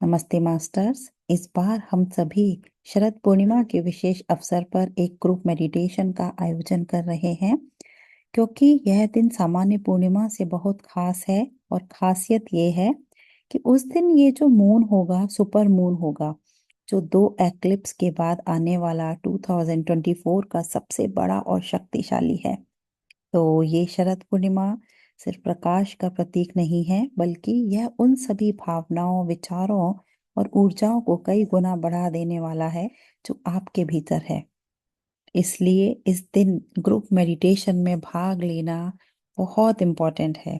नमस्ते मास्टर्स। इस बार हम सभी शरद पूर्णिमा के विशेष अवसर पर एक ग्रुप मेडिटेशन का आयोजन कर रहे हैं, क्योंकि यह दिन सामान्य पूर्णिमा से बहुत खास है। और खासियत ये है कि उस दिन ये जो मून होगा, सुपर मून होगा, जो दो एक्लिप्स के बाद आने वाला 2024 का सबसे बड़ा और शक्तिशाली है। तो ये शरद पूर्णिमा सिर्फ प्रकाश का प्रतीक नहीं है, बल्कि यह उन सभी भावनाओं, विचारों और ऊर्जाओं को कई गुना बढ़ा देने वाला है जो आपके भीतर है। इसलिए इस दिन ग्रुप मेडिटेशन में भाग लेना बहुत इम्पोर्टेंट है।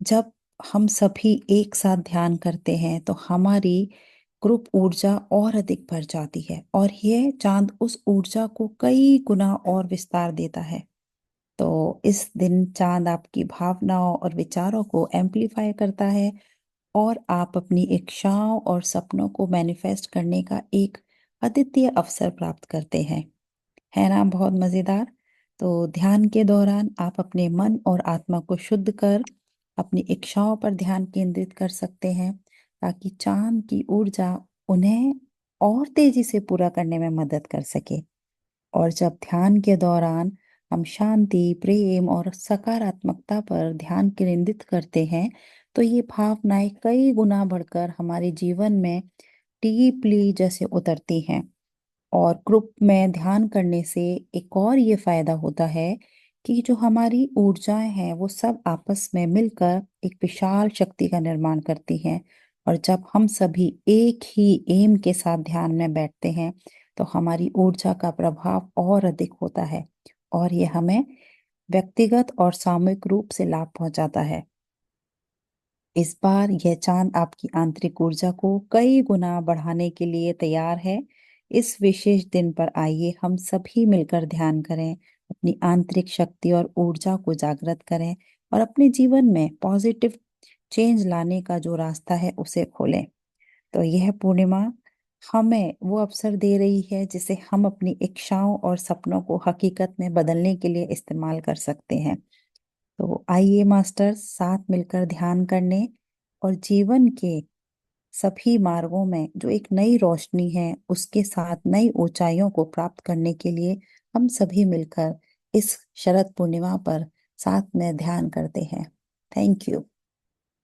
जब हम सभी एक साथ ध्यान करते हैं तो हमारी ग्रुप ऊर्जा और अधिक बढ़ जाती है, और यह चांद उस ऊर्जा को कई गुना और विस्तार देता है। तो इस दिन चांद आपकी भावनाओं और विचारों को एम्पलीफाई करता है, और आप अपनी इच्छाओं और सपनों को मैनिफेस्ट करने का एक अद्वितीय अवसर प्राप्त करते हैं। है ना बहुत मजेदार। तो ध्यान के दौरान आप अपने मन और आत्मा को शुद्ध कर अपनी इच्छाओं पर ध्यान केंद्रित कर सकते हैं, ताकि चांद की ऊर्जा उन्हें और तेजी से पूरा करने में मदद कर सके। और जब ध्यान के दौरान हम शांति, प्रेम और सकारात्मकता पर ध्यान केंद्रित करते हैं, तो ये भावनाएं कई गुना बढ़कर हमारे जीवन में डीपली जैसे उतरती हैं। और ग्रुप में ध्यान करने से एक और ये फायदा होता है कि जो हमारी ऊर्जाएं हैं वो सब आपस में मिलकर एक विशाल शक्ति का निर्माण करती हैं। और जब हम सभी एक ही एम के साथ ध्यान में बैठते हैं, तो हमारी ऊर्जा का प्रभाव और अधिक होता है, और ये हमें व्यक्तिगत और सामूहिक रूप से लाभ पहुंचाता है। इस बार यह चांद आपकी आंतरिक ऊर्जा को कई गुना बढ़ाने के लिए तैयार है। इस विशेष दिन पर आइए हम सभी मिलकर ध्यान करें, अपनी आंतरिक शक्ति और ऊर्जा को जागृत करें, और अपने जीवन में पॉजिटिव चेंज लाने का जो रास्ता है उसे खोलें। तो यह पूर्णिमा हमें वो अवसर दे रही है जिसे हम अपनी इच्छाओं और सपनों को हकीकत में बदलने के लिए इस्तेमाल कर सकते हैं। तो आइए मास्टर्स, साथ मिलकर ध्यान करने और जीवन के सभी मार्गों में जो एक नई रोशनी है उसके साथ नई ऊंचाइयों को प्राप्त करने के लिए हम सभी मिलकर इस शरद पूर्णिमा पर साथ में ध्यान करते हैं। Thank you.